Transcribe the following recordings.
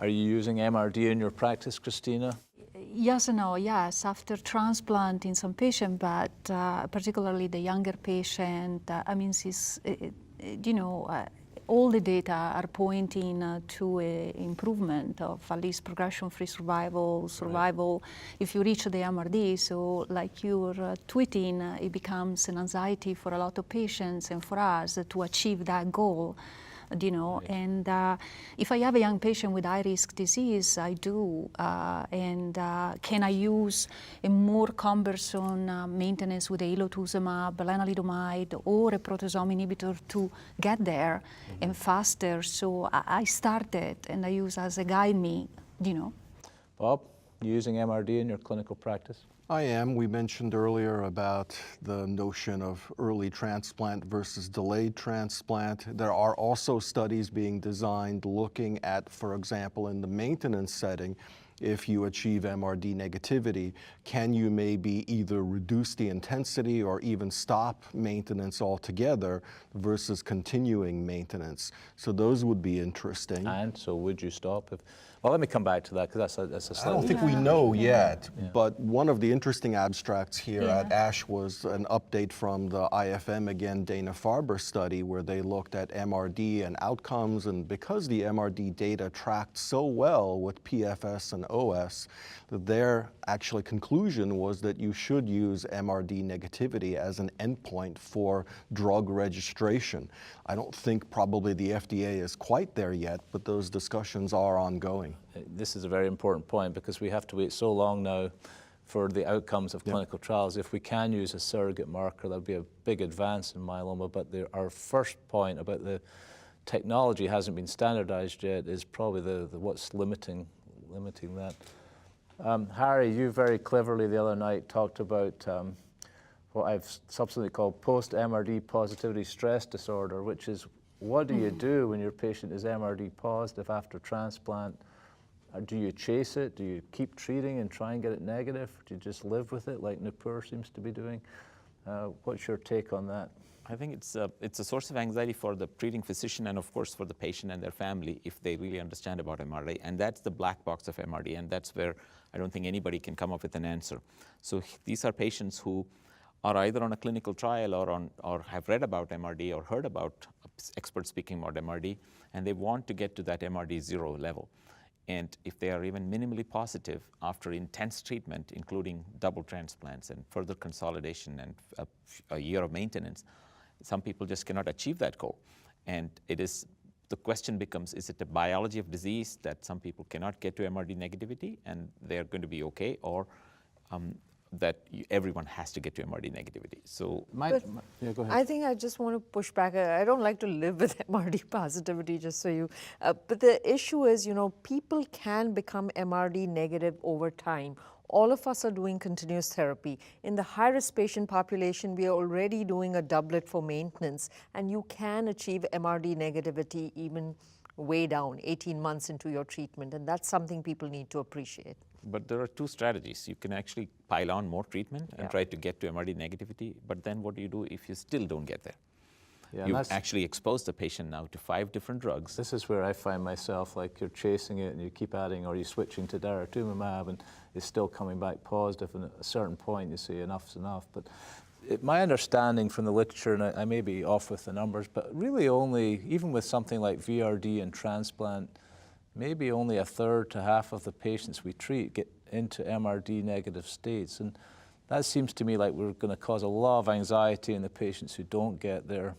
Are you using MRD in your practice, Cristina? Yes and no, yes. After transplant in some patient, but particularly the younger patient, all the data are pointing to an improvement of at least progression-free survival, Right. if you reach the MRD. So like you're tweeting, it becomes an anxiety for a lot of patients and for us to achieve that goal. Right. And if I have a young patient with high-risk disease, I do, can I use a more cumbersome maintenance with elotuzumab, lenalidomide, or a proteasome inhibitor to get there and faster? So I started, and I use as a guide me, Bob, you using MRD in your clinical practice? I am. We mentioned earlier about the notion of early transplant versus delayed transplant. There are also studies being designed looking at, for example, in the maintenance setting, if you achieve MRD negativity, can you maybe either reduce the intensity or even stop maintenance altogether versus continuing maintenance? So those would be interesting. And so would you stop? Well, let me come back to that, because that's a slightly... I don't think we know yet, but one of the interesting abstracts here at ASH was an update from the IFM, again, Dana-Farber study, where they looked at MRD and outcomes, and because the MRD data tracked so well with PFS and OS, their actually conclusion was that you should use MRD negativity as an endpoint for drug registration. I don't think probably the FDA is quite there yet, but those discussions are ongoing. This is a very important point, because we have to wait so long now for the outcomes of clinical trials. If we can use a surrogate marker, that'll be a big advance in myeloma. But our first point about the technology hasn't been standardized yet is probably the what's limiting that. Harry, you very cleverly the other night talked about what I've subsequently called post-MRD positivity stress disorder, which is what do you do when your patient is MRD positive after transplant? Do you chase it? Do you keep treating and try and get it negative? Do you just live with it like Noopur seems to be doing? What's your take on that? I think it's a source of anxiety for the treating physician and of course for the patient and their family if they really understand about MRD. And that's the black box of MRD, and that's where I don't think anybody can come up with an answer. So these are patients who are either on a clinical trial or have read about MRD or heard about experts speaking about MRD, and they want to get to that MRD 0 level. And if they are even minimally positive after intense treatment, including double transplants and further consolidation and a year of maintenance, some people just cannot achieve that goal. And the question becomes, is it a biology of disease that some people cannot get to MRD negativity and they're going to be okay, or that everyone has to get to MRD negativity? So, yeah, go ahead. I think I just want to push back. I don't like to live with MRD positivity, just so you, but the issue is, people can become MRD negative over time. All of us are doing continuous therapy. In the high-risk patient population, we are already doing a doublet for maintenance, and you can achieve MRD negativity even way down, 18 months into your treatment, and that's something people need to appreciate. but there are two strategies. You can actually pile on more treatment and try to get to MRD negativity, but then what do you do if you still don't get there? Yeah, You've actually exposed the patient now to 5 different drugs. This is where I find myself, like you're chasing it and you keep adding, or you're switching to daratumumab and it's still coming back positive, and at a certain point you say enough's enough. But my understanding from the literature, and I may be off with the numbers, but really only, even with something like VRD and transplant, maybe only a third to half of the patients we treat get into MRD negative states. And that seems to me like we're going to cause a lot of anxiety in the patients who don't get there.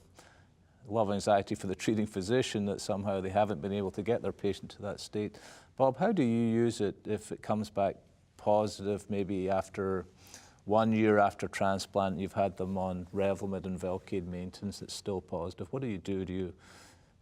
A lot of anxiety for the treating physician that somehow they haven't been able to get their patient to that state. Bob, how do you use it if it comes back positive, maybe after 1 year after transplant, you've had them on Revlimid and Velcade maintenance, it's still positive? What do you do? Do you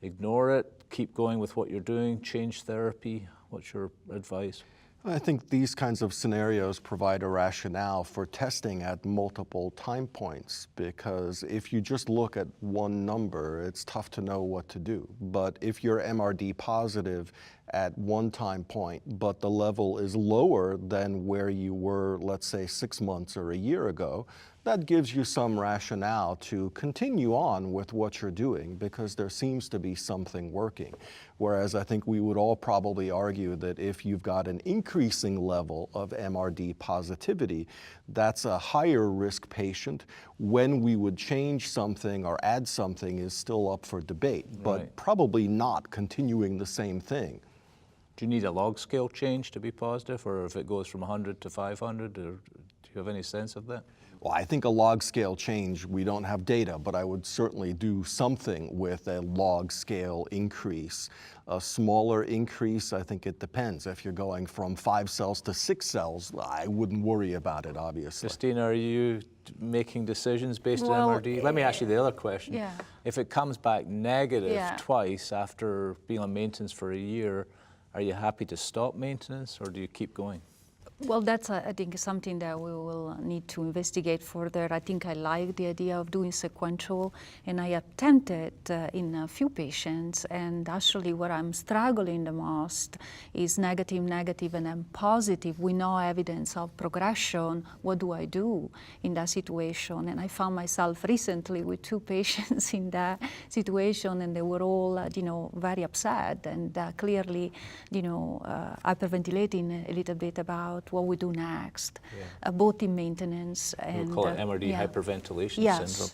ignore it, keep going with what you're doing, change therapy? What's your advice? I think these kinds of scenarios provide a rationale for testing at multiple time points, because if you just look at one number, it's tough to know what to do. But if you're MRD positive at one time point, but the level is lower than where you were, let's say, 6 months or a year ago, that gives you some rationale to continue on with what you're doing because there seems to be something working. Whereas I think we would all probably argue that if you've got an increasing level of MRD positivity, that's a higher risk patient. When we would change something or add something is still up for debate, but probably not continuing the same thing. Do you need a log scale change to be positive, or if it goes from 100 to 500, or do you have any sense of that? Well, I think a log scale change, we don't have data, but I would certainly do something with a log scale increase. A smaller increase, I think it depends. If you're going from 5 cells to 6 cells, I wouldn't worry about it, obviously. Christina, are you making decisions based on Well, MRD? Let me ask you the other question. Yeah. If it comes back negative Yeah. twice after being on maintenance for a year, are you happy to stop maintenance, or do you keep going? Well, that's, I think, something that we will need to investigate further. I think I like the idea of doing sequential, and I attempted in a few patients, and actually where I'm struggling the most is negative, negative, and then positive. We know evidence of progression. What do I do in that situation? And I found myself recently with 2 patients in that situation, and they were all, very upset and clearly, hyperventilating a little bit about what we do next, both in maintenance and... We'll call it MRD hyperventilation yes. syndrome.